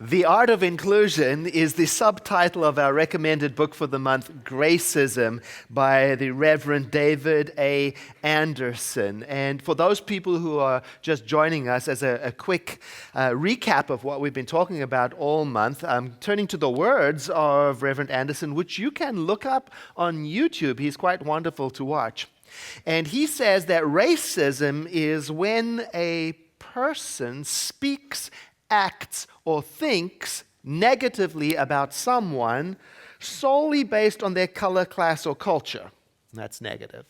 The Art of Inclusion is the subtitle of our recommended book for the month, Gracism, by the Reverend David A. Anderson. And for those people who are just joining us, as a quick recap of what we've been talking about all month, I'm turning to the words of Reverend Anderson, which you can look up on YouTube. He's quite wonderful to watch. And he says that racism is when a person speaks, acts, or thinks negatively about someone solely based on their color, class, or culture. That's negative.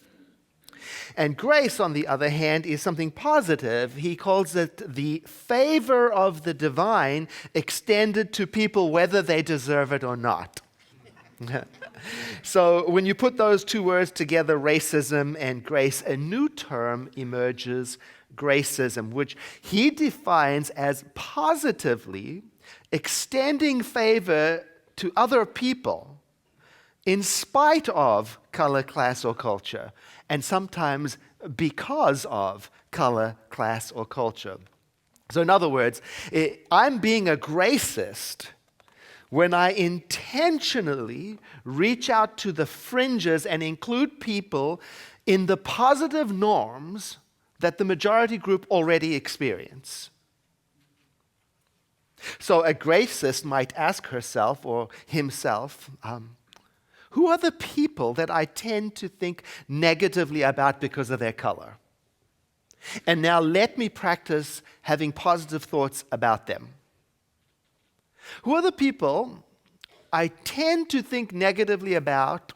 And grace, on the other hand, is something positive. He calls it the favor of the divine extended to people whether they deserve it or not. So when you put those two words together, racism and grace, a new term emerges, gracism, which he defines as positively extending favor to other people in spite of color, class, or culture, and sometimes because of color, class, or culture. So in other words, I'm being a gracist when I intentionally reach out to the fringes and include people in the positive norms that the majority group already experience. So a gracist might ask herself or himself, who are the people that I tend to think negatively about because of their color? And now let me practice having positive thoughts about them. Who are the people I tend to think negatively about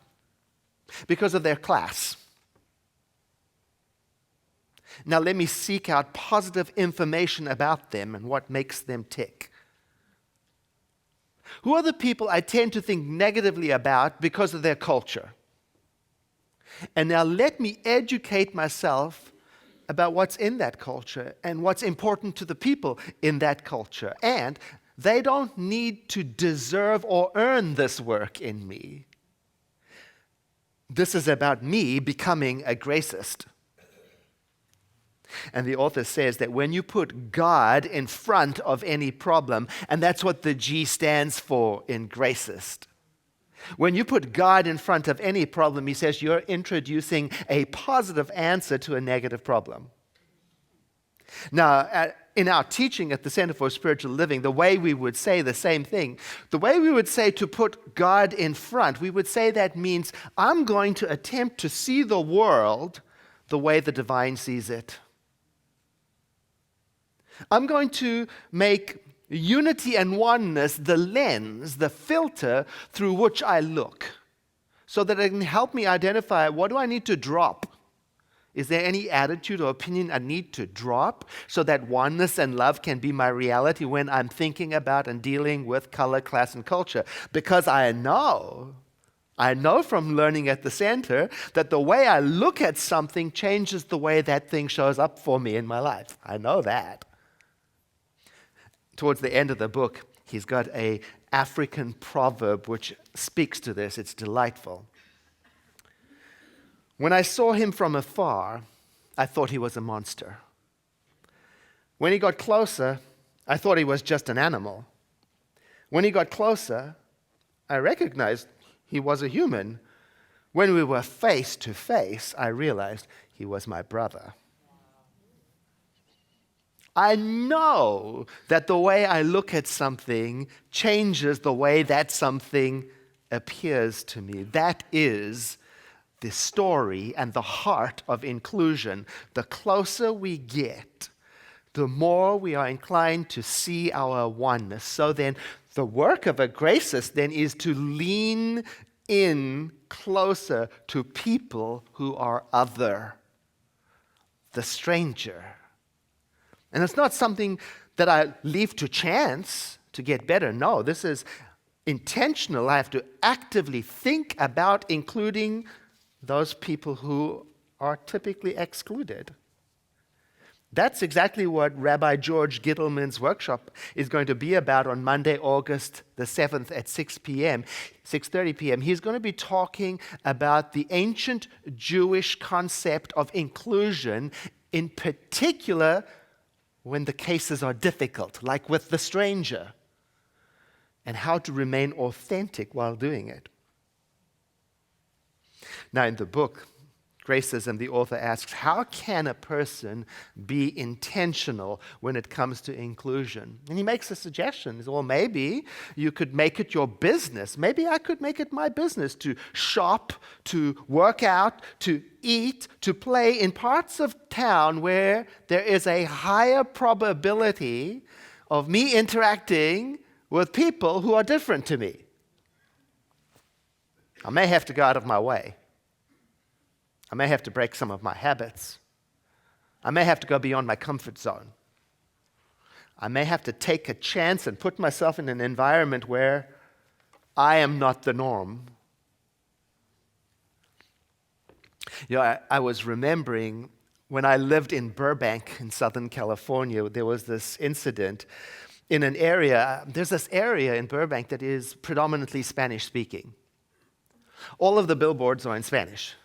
because of their class? Now let me seek out positive information about them and what makes them tick. Who are the people I tend to think negatively about because of their culture? And now let me educate myself about what's in that culture and what's important to the people in that culture. And they don't need to deserve or earn this work in me. This is about me becoming a gracist. And the author says that when you put God in front of any problem, and that's what the G stands for in gracist. When you put God in front of any problem, he says you're introducing a positive answer to a negative problem. Now, in our teaching at the Center for Spiritual Living, the way we would say the same thing, the way we would say to put God in front, we would say that means I'm going to attempt to see the world the way the divine sees it. I'm going to make unity and oneness the lens, the filter through which I look, so that it can help me identify what do I need to drop. Is there any attitude or opinion I need to drop so that oneness and love can be my reality when I'm thinking about and dealing with color, class, and culture? Because I know from learning at the center that the way I look at something changes the way that thing shows up for me in my life. I know that. Towards the end of the book, he's got an African proverb which speaks to this. It's delightful. When I saw him from afar, I thought he was a monster. When he got closer, I thought he was just an animal. When he got closer, I recognized he was a human. When we were face to face, I realized he was my brother. I know that the way I look at something changes the way that something appears to me. That is the story and the heart of inclusion. The closer we get, the more we are inclined to see our oneness. So then, the work of a gracist then is to lean in closer to people who are other, the stranger. And it's not something that I leave to chance to get better. No, this is intentional. I have to actively think about including those people who are typically excluded. That's exactly what Rabbi George Gittleman's workshop is going to be about on Monday, August the 7th at 6:30 p.m. He's going to be talking about the ancient Jewish concept of inclusion, in particular when the cases are difficult, like with the stranger. and how to remain authentic while doing it. Now, in the book, Gracism, the author asks, how can a person be intentional when it comes to inclusion? And he makes a suggestion. He says, well, maybe you could make it your business. Maybe I could make it my business to shop, to work out, to eat, to play in parts of town where there is a higher probability of me interacting with people who are different to me. I may have to go out of my way. I may have to break some of my habits. I may have to go beyond my comfort zone. I may have to take a chance and put myself in an environment where I am not the norm. You know, I was remembering when I lived in Burbank in Southern California, there was this incident in an area. There's this area in Burbank that is predominantly Spanish speaking. All of the billboards are in Spanish.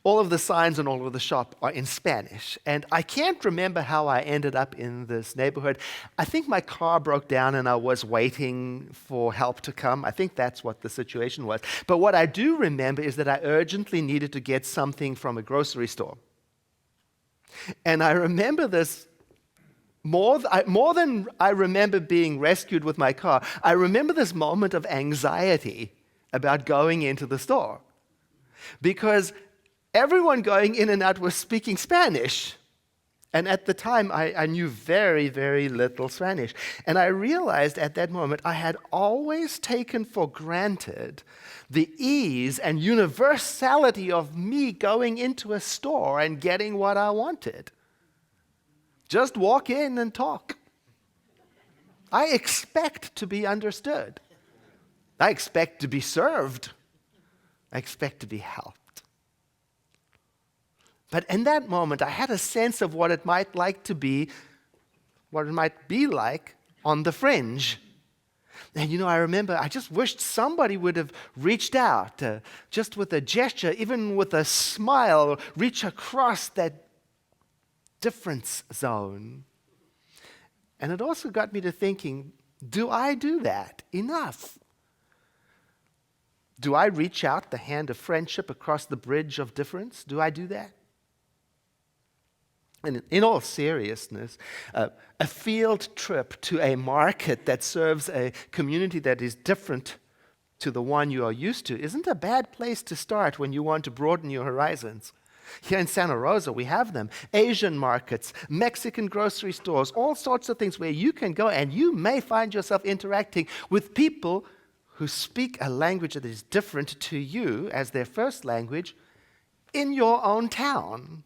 All of the signs and all of the shop are in Spanish. And I can't remember how I ended up in this neighborhood. I think my car broke down and I was waiting for help to come. I think that's what the situation was. But what I do remember is that I urgently needed to get something from a grocery store. And I remember this more than I remember being rescued with my car. I remember this moment of anxiety about going into the store. Because everyone going in and out was speaking Spanish. And at the time, I knew very, very little Spanish. And I realized at that moment I had always taken for granted the ease and universality of me going into a store and getting what I wanted. Just walk in and talk. I expect to be understood. I expect to be served. I expect to be helped. But in that moment, I had a sense of what it might be like on the fringe. And you know, I remember I just wished somebody would have reached out, just with a gesture, even with a smile, reach across that difference zone. And it also got me to thinking, do I do that enough? Do I reach out the hand of friendship across the bridge of difference? Do I do that? And in all seriousness, a field trip to a market that serves a community that is different to the one you are used to isn't a bad place to start when you want to broaden your horizons. Here in Santa Rosa, we have them. Asian markets, Mexican grocery stores, all sorts of things where you can go and you may find yourself interacting with people who speak a language that is different to you as their first language in your own town.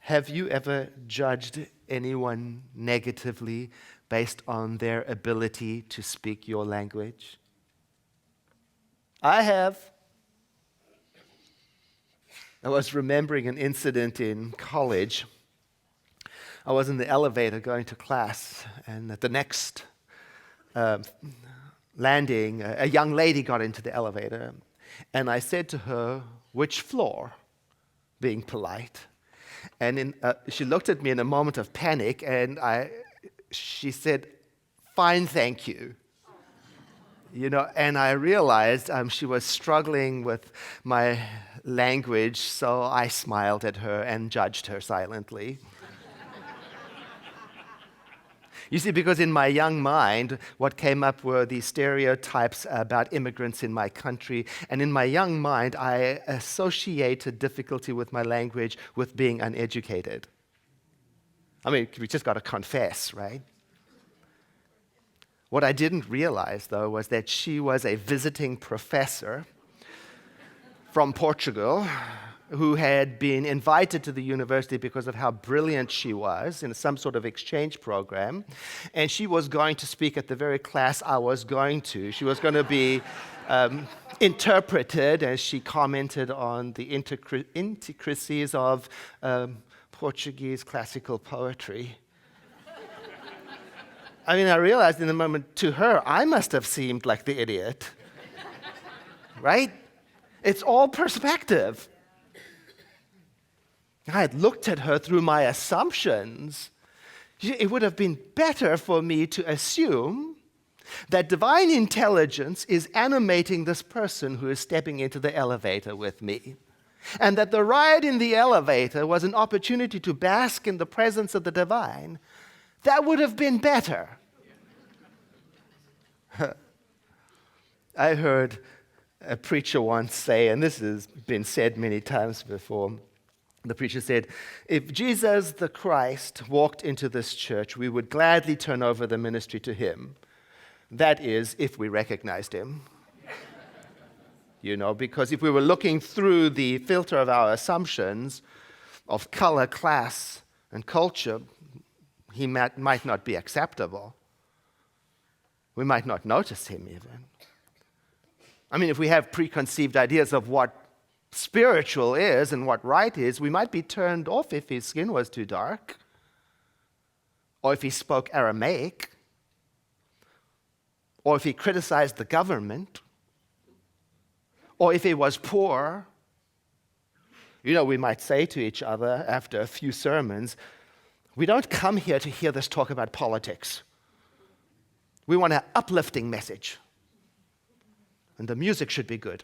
Have you ever judged anyone negatively based on their ability to speak your language? I have. I was remembering an incident in college. I was in the elevator going to class, and at the next landing, a young lady got into the elevator, and I said to her, "Which floor?" being polite. And she looked at me in a moment of panic, and she said, "Fine, thank you." You know, and I realized she was struggling with my language, so I smiled at her and judged her silently. You see, because in my young mind, what came up were these stereotypes about immigrants in my country. And in my young mind, I associated difficulty with my language with being uneducated. I mean, we just got to confess, right? What I didn't realize, though, was that she was a visiting professor from Portugal who had been invited to the university because of how brilliant she was in some sort of exchange program. And she was going to speak at the very class I was going to. She was going to be interpreted as she commented on the intricacies of Portuguese classical poetry. I mean, I realized in the moment, to her, I must have seemed like the idiot. Right? It's all perspective. I had looked at her through my assumptions. It would have been better for me to assume that divine intelligence is animating this person who is stepping into the elevator with me, and that the ride in the elevator was an opportunity to bask in the presence of the divine. That would have been better. I heard a preacher once say, and this has been said many times before, the preacher said, if Jesus the Christ walked into this church, we would gladly turn over the ministry to him. That is, if we recognized him. Because if we were looking through the filter of our assumptions of color, class, and culture, he might not be acceptable. We might not notice him even. I mean, if we have preconceived ideas of what spiritual is and what right is, we might be turned off if his skin was too dark, or if he spoke Aramaic, or if he criticized the government, or if he was poor. We might say to each other after a few sermons, we don't come here to hear this talk about politics. We want an uplifting message. And the music should be good.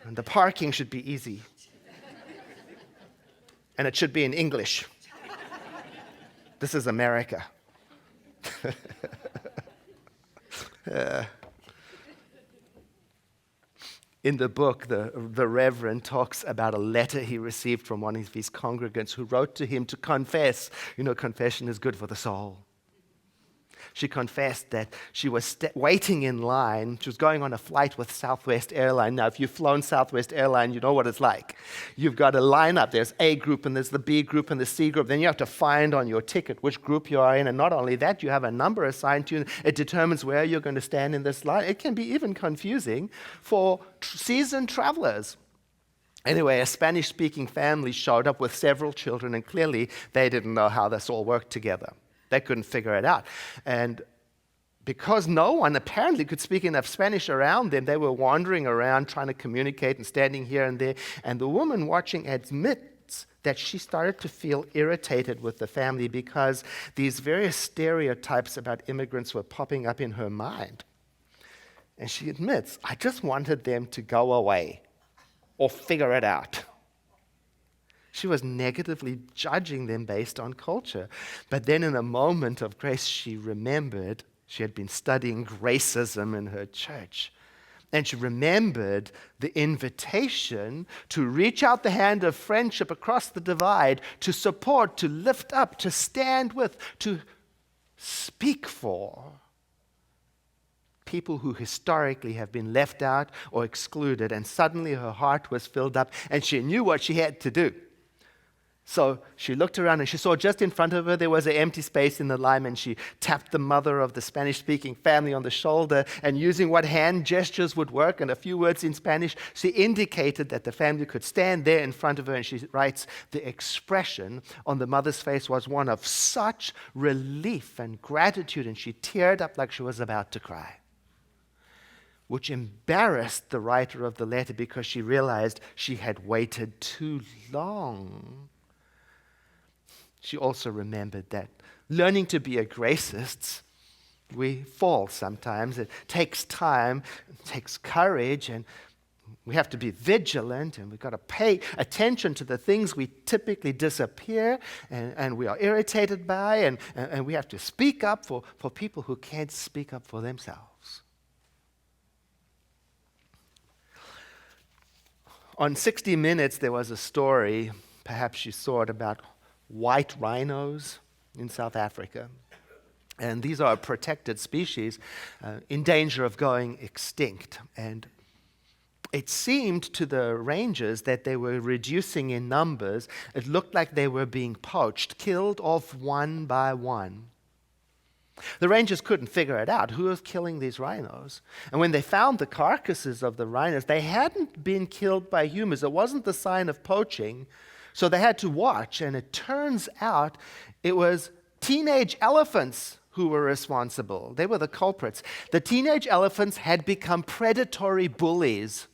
And the parking should be easy. And it should be in English. This is America. In the book, the Reverend talks about a letter he received from one of his congregants who wrote to him to confess. Confession is good for the soul. She confessed that she was waiting in line. She was going on a flight with Southwest Airlines. Now, if you've flown Southwest Airlines, you know what it's like. You've got a lineup. There's A group, and there's the B group, and the C group. Then you have to find on your ticket which group you are in. And not only that, you have a number assigned to you. It determines where you're going to stand in this line. It can be even confusing for seasoned travelers. Anyway, a Spanish-speaking family showed up with several children, and clearly they didn't know how this all worked together. They couldn't figure it out. And because no one apparently could speak enough Spanish around them, they were wandering around trying to communicate and standing here and there. And the woman watching admits that she started to feel irritated with the family because these various stereotypes about immigrants were popping up in her mind. And she admits, I just wanted them to go away or figure it out. She was negatively judging them based on culture. But then in a moment of grace, she remembered she had been studying racism in her church. And she remembered the invitation to reach out the hand of friendship across the divide, to support, to lift up, to stand with, to speak for people who historically have been left out or excluded. And suddenly her heart was filled up and she knew what she had to do. So she looked around and she saw just in front of her there was an empty space in the line, and she tapped the mother of the Spanish-speaking family on the shoulder, and using what hand gestures would work and a few words in Spanish, she indicated that the family could stand there in front of her, and she writes, the expression on the mother's face was one of such relief and gratitude, and she teared up like she was about to cry, which embarrassed the writer of the letter because she realized she had waited too long. She also remembered that learning to be a gracist, we fall sometimes. It takes time, it takes courage, and we have to be vigilant, and we've got to pay attention to the things we typically disappear and we are irritated by, and we have to speak up for people who can't speak up for themselves. On 60 Minutes, there was a story, perhaps you saw it, about white rhinos in South Africa. And these are a protected species in danger of going extinct. And it seemed to the rangers that they were reducing in numbers. It looked like they were being poached, killed off one by one. The rangers couldn't figure it out. Who was killing these rhinos? And when they found the carcasses of the rhinos, they hadn't been killed by humans. It wasn't the sign of poaching. So they had to watch, and it turns out it was teenage elephants who were responsible. They were the culprits. The teenage elephants had become predatory bullies.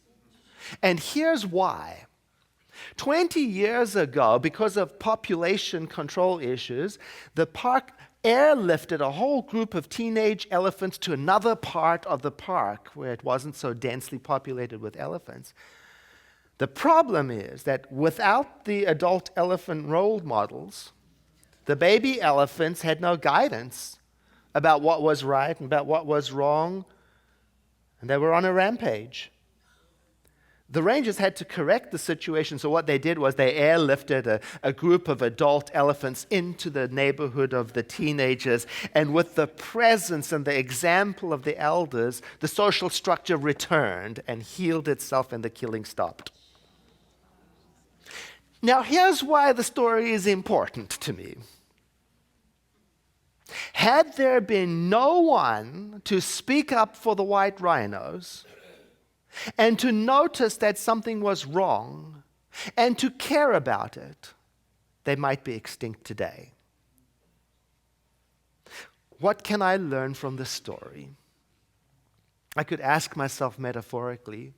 And here's why. 20 years ago, because of population control issues, the park airlifted a whole group of teenage elephants to another part of the park where it wasn't so densely populated with elephants. The problem is that without the adult elephant role models, the baby elephants had no guidance about what was right and about what was wrong, and they were on a rampage. The rangers had to correct the situation, so what they did was they airlifted a group of adult elephants into the neighborhood of the teenagers, and with the presence and the example of the elders, the social structure returned and healed itself, and the killing stopped. Now, here's why the story is important to me. Had there been no one to speak up for the white rhinos, and to notice that something was wrong, and to care about it, they might be extinct today. What can I learn from this story? I could ask myself metaphorically,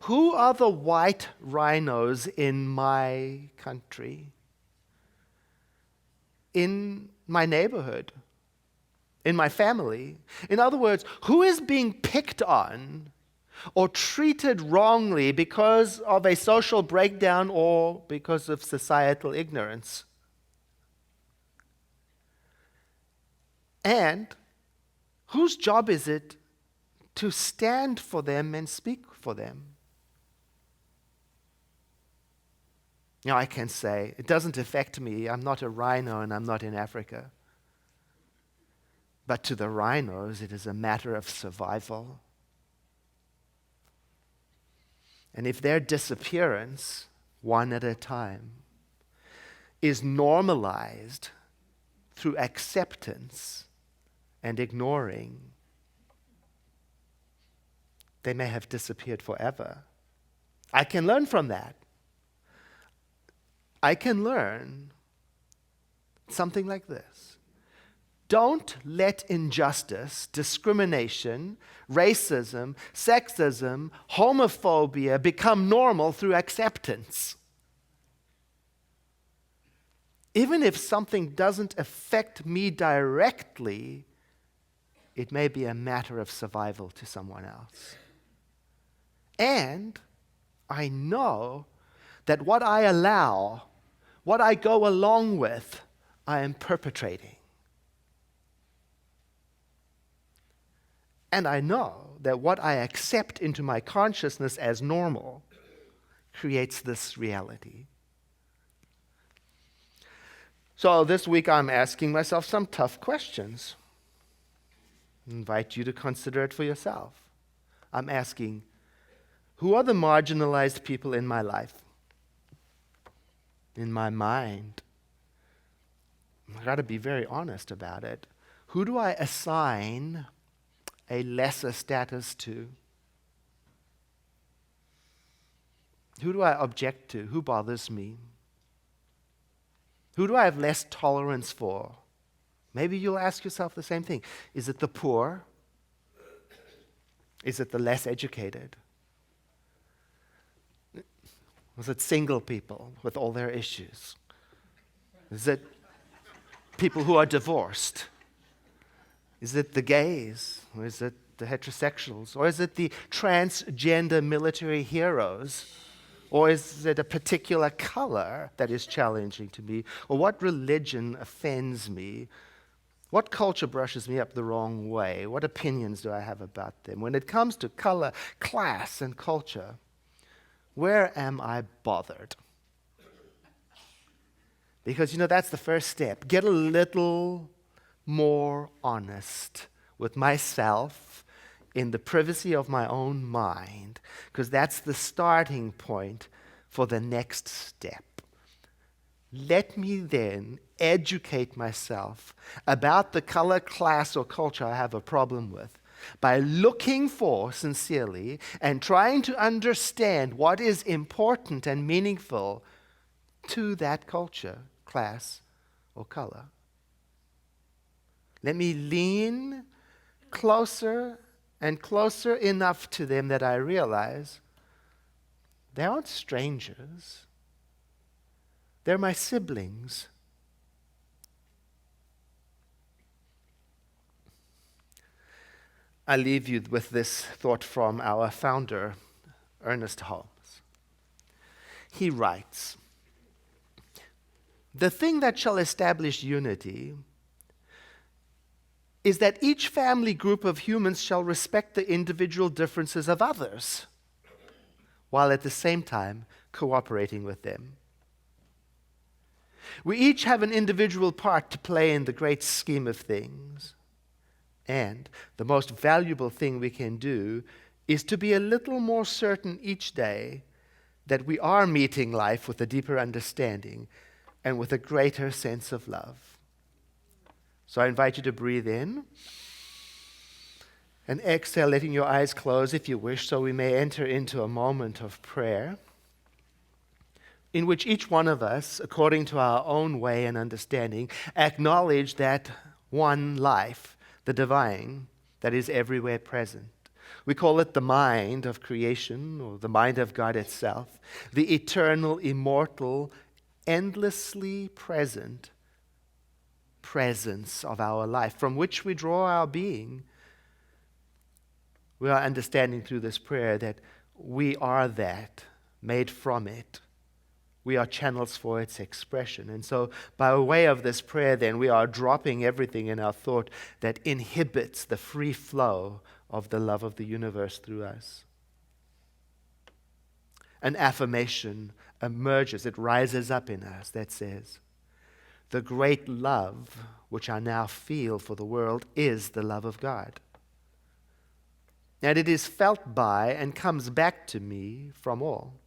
who are the white rhinos in my country, in my neighborhood, in my family? In other words, who is being picked on or treated wrongly because of a social breakdown or because of societal ignorance? And whose job is it to stand for them and speak for them? Now, I can say, it doesn't affect me. I'm not a rhino and I'm not in Africa. But to the rhinos, it is a matter of survival. And if their disappearance, one at a time, is normalized through acceptance and ignoring, they may have disappeared forever. I can learn from that. I can learn something like this. Don't let injustice, discrimination, racism, sexism, homophobia become normal through acceptance. Even if something doesn't affect me directly, it may be a matter of survival to someone else. And I know that what I allow, what I go along with, I am perpetrating. And I know that what I accept into my consciousness as normal creates this reality. So this week I'm asking myself some tough questions. I invite you to consider it for yourself. I'm asking, who are the marginalized people in my life? In my mind? I've got to be very honest about it. Who do I assign a lesser status to? Who do I object to? Who bothers me? Who do I have less tolerance for? Maybe you'll ask yourself the same thing. Is it the poor? Is it the less educated? Was it single people with all their issues? Is it people who are divorced? Is it the gays? Or is it the heterosexuals? Or is it the transgender military heroes? Or is it a particular color that is challenging to me? Or what religion offends me? What culture brushes me up the wrong way? What opinions do I have about them? When it comes to color, class, and culture, where am I bothered? Because, that's the first step. Get a little more honest with myself in the privacy of my own mind, because that's the starting point for the next step. Let me then educate myself about the color, class, or culture I have a problem with by looking for sincerely and trying to understand what is important and meaningful to that culture, class, or color. Let me lean closer and closer enough to them that I realize they aren't strangers. They're my siblings. I leave you with this thought from our founder, Ernest Holmes. He writes, "The thing that shall establish unity is that each family group of humans shall respect the individual differences of others, while at the same time cooperating with them. We each have an individual part to play in the great scheme of things. And the most valuable thing we can do is to be a little more certain each day that we are meeting life with a deeper understanding and with a greater sense of love." So I invite you to breathe in and exhale, letting your eyes close if you wish, so we may enter into a moment of prayer in which each one of us, according to our own way and understanding, acknowledge that one life, the divine, that is everywhere present. We call it the mind of creation, or the mind of God itself, the eternal, immortal, endlessly present presence of our life, from which we draw our being. We are understanding through this prayer that we are that, made from it. We are channels for its expression. And so by way of this prayer, then, we are dropping everything in our thought that inhibits the free flow of the love of the universe through us. An affirmation emerges, it rises up in us that says, "The great love which I now feel for the world is the love of God. And it is felt by and comes back to me from all.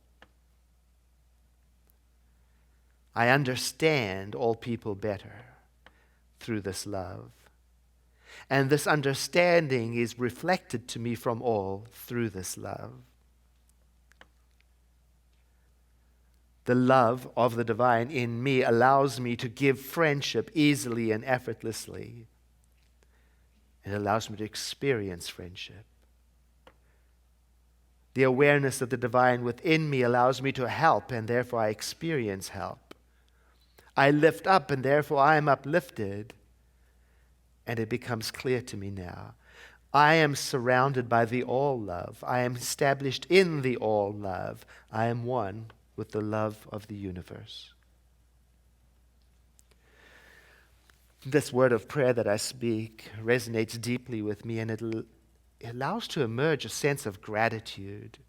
I understand all people better through this love. And this understanding is reflected to me from all through this love. The love of the divine in me allows me to give friendship easily and effortlessly. It allows me to experience friendship. The awareness of the divine within me allows me to help, and therefore I experience help. I lift up, and therefore I am uplifted. And it becomes clear to me now. I am surrounded by the all love. I am established in the all love. I am one with the love of the universe." This word of prayer that I speak resonates deeply with me, and it allows to emerge a sense of gratitude.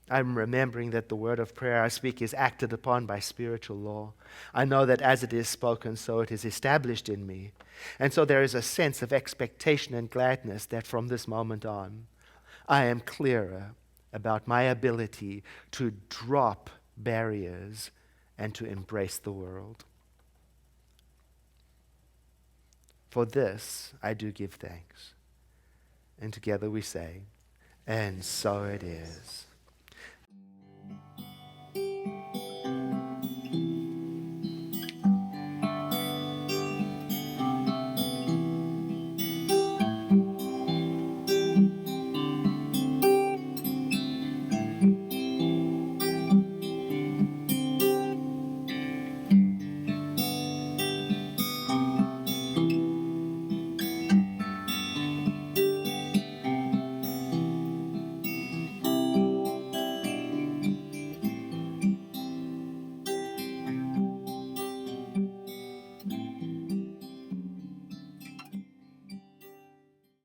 I'm remembering that the word of prayer I speak is acted upon by spiritual law. I know that as it is spoken, so it is established in me. And so there is a sense of expectation and gladness that from this moment on, I am clearer about my ability to drop barriers and to embrace the world. For this I do give thanks. And together we say, "And so it is."